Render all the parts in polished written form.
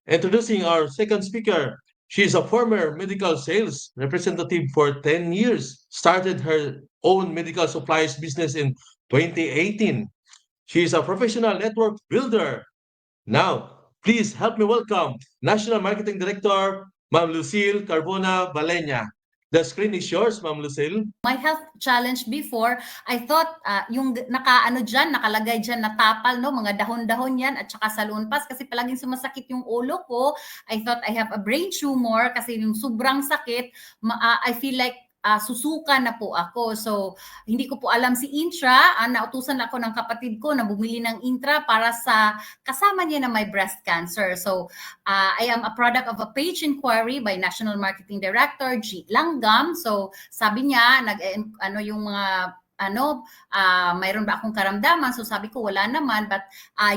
Introducing our second speaker. She is a former medical sales representative for 10 years, started her own medical supplies business in 2018. She is a professional network builder. Now, please help me welcome National Marketing Director, Ma'am Lucille Carbona Balenya. The screen is yours, Ma'am Lucille. My health challenge before, I thought yung nakaano dyan, nakalagay dyan na tapal, no? Mga dahon-dahon yan at saka salunpas kasi palaging sumasakit yung ulo ko. I thought I have a brain tumor kasi yung sobrang sakit, I feel like susuka na po ako. So, hindi ko po alam si Intra. Nautusan ako ng kapatid ko na bumili ng Intra para sa kasama niya na may breast cancer. So, I am a product of a page inquiry by National Marketing Director G. Langgam. So, sabi niya, yung mga mayroon ba akong karamdaman? So sabi ko, wala naman. But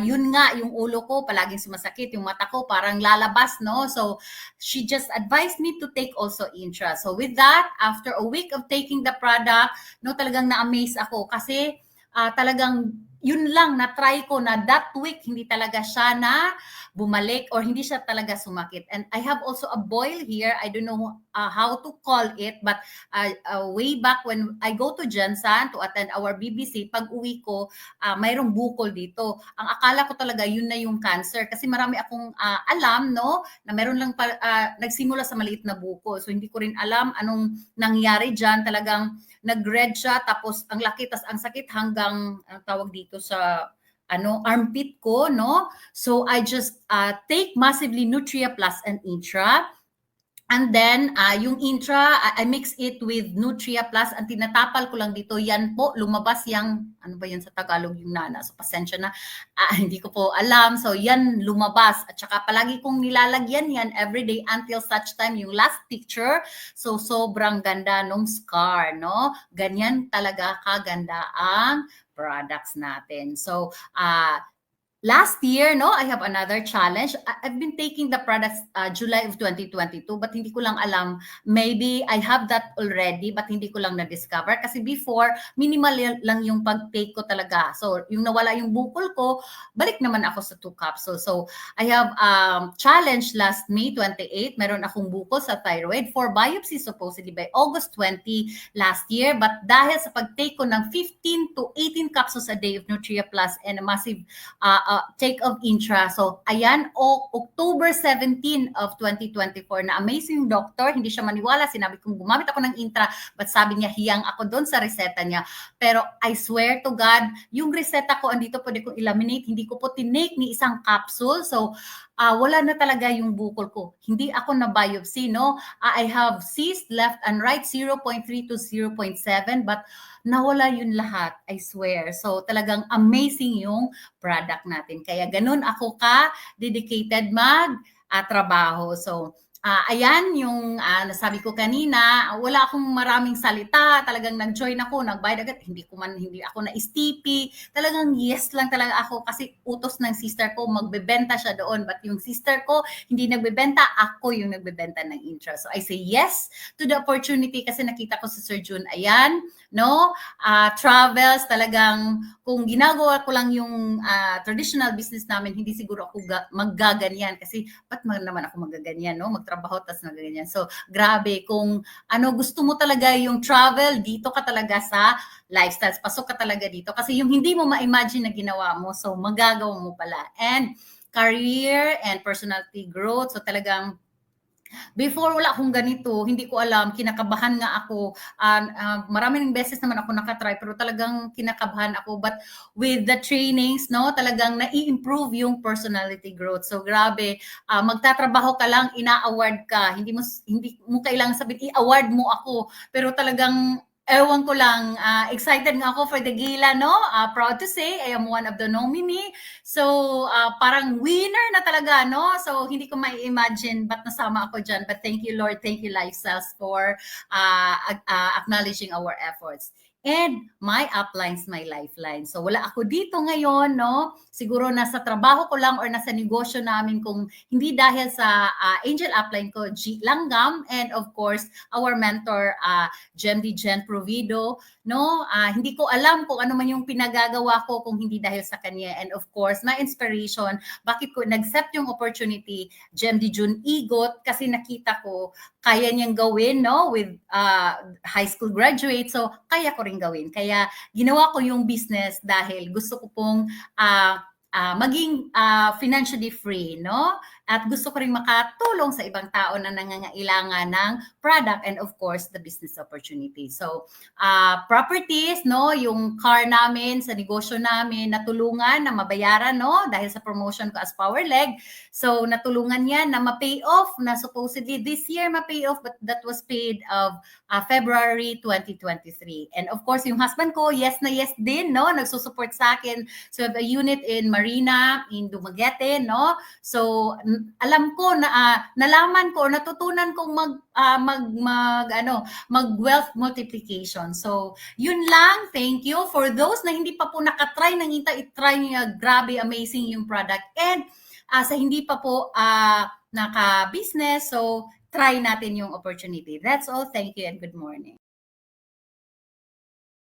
yun nga, yung ulo ko palaging sumasakit, yung mata ko parang lalabas, no? So she just advised me to take also Intra. So with that, after a week of taking the product, no, talagang na-amaze ako kasi talagang yun lang, na-try ko na that week, hindi talaga siya na bumalik or hindi siya talaga sumakit. And I have also a boil here. I don't know how to call it, but way back when I go to Jansan to attend our BBC, pag uwi ko, mayroong bukol dito. Ang akala ko talaga yun na yung cancer kasi marami akong alam, no, na meron lang nagsimula sa maliit na bukol. So hindi ko rin alam anong nangyari dyan. Talagang nag-red siya, tapos ang laki, tas ang sakit hanggang, tawag dito sa, armpit ko, no? So I just take massively Nutria Plus and Intra. And then, yung Intra, I mix it with Nutria Plus. Ang tinatapal ko lang dito, yan po, lumabas yung, ano ba yan sa Tagalog, yung nana. So, pasensya na, hindi ko po alam. So, yan lumabas. At saka palagi kong nilalagyan yan everyday until such time yung last picture. So, sobrang ganda nung scar, no? Ganyan talaga kaganda ang products natin. So, last year, no, I have another challenge. I've been taking the products July of 2022, but hindi ko lang alam. Maybe I have that already, but hindi ko lang na-discover. Kasi before, minimal lang yung pag-take ko talaga. So, yung nawala yung bukol ko, balik naman ako sa 2 capsules. So, I have challenge last May 28. Meron akong bukol sa thyroid for biopsy supposedly by August 20 last year. But dahil sa pag-take ko ng 15 to 18 capsules a day of Nutria Plus and a massive take of Intra. So, ayan, October 17 of 2024, na amazing doctor, hindi siya maniwala, sinabi kong gumamit ako ng Intra, but sabi niya, hiyang ako doon sa reseta niya. Pero I swear to God, yung reseta ko, andito pwede kong eliminate, hindi ko po tinake ni isang capsule. So, wala na talaga yung bukol ko. Hindi ako na biopsy, no? I have cyst left and right, 0.3 to 0.7, but nawala yun lahat, I swear. So talagang amazing yung product natin. Kaya ganun ako dedicated trabaho. So ayan yung nasabi ko kanina, wala akong maraming salita, talagang nag-join ako, nag-bayad agad, hindi ako na STP, talagang yes lang talaga ako kasi utos ng sister ko, magbebenta siya doon, but yung sister ko hindi nagbebenta, ako yung nagbebenta ng Intra. So I say yes to the opportunity kasi nakita ko sa Sir June, ayan, no, travels, talagang kung ginagawa ko lang yung traditional business namin, hindi siguro ako maggaganyan kasi ba't naman ako magaganyan, no, trabaho tas na ganyan. So, grabe, kung gusto mo talaga yung travel, dito ka talaga sa lifestyles. Pasok ka talaga dito. Kasi yung hindi mo ma-imagine na ginawa mo, so magagawa mo pala. And career and personality growth. So, talagang before wala akong ganito, hindi ko alam, kinakabahan nga ako. Maraming beses naman ako nakatry pero talagang kinakabahan ako. But with the trainings, no, talagang nai-improve yung personality growth. So grabe, magtatrabaho ka lang, ina-award ka. Hindi mo kailangan sabihin i-award mo ako. Pero talagang ewan ko lang, excited nga ako for the gala, no? Proud to say, I am one of the nominee. So, parang winner na talaga, no? So, hindi ko mai-imagine ba't nasama ako dyan. But thank you, Lord. Thank you, Lifestyles, for acknowledging our efforts. and my uplines, my lifeline. So wala ako dito ngayon, no? Siguro nasa trabaho ko lang or nasa negosyo namin kung hindi dahil sa angel upline ko, G. Langgam, and of course, our mentor, Jem Jen Provido, no? Hindi ko alam kung ano man yung pinagagawa ko kung hindi dahil sa kanya. And of course, my inspiration, bakit ko nag-accept yung opportunity, Jem Jun Igot, kasi nakita ko kaya niyang gawin, no, with high school graduate. So, kaya ko rin gawin. Kaya, ginawa ko yung business dahil gusto ko pong maging financially free, no? At gusto ko rin makatulong sa ibang tao na nangangailangan ng product and of course, the business opportunity. So, properties, no, yung car namin sa negosyo namin, natulungan na mabayaran, no, dahil sa promotion ko as power leg. So, natulungan yan na ma-pay off, na supposedly this year ma-pay off, but that was paid of February 2023. And of course, yung husband ko, yes na yes din, no, nagsusupport sa akin. So, we have a unit in Marina, in Dumaguete, no. So, alam ko na nalaman ko, natutunan kong mag wealth multiplication. So, yun lang. Thank you. For those na hindi pa po nakatry ng itry niya, grabe, amazing yung product. And sa hindi pa po naka-business, so try natin yung opportunity. That's all. Thank you and good morning.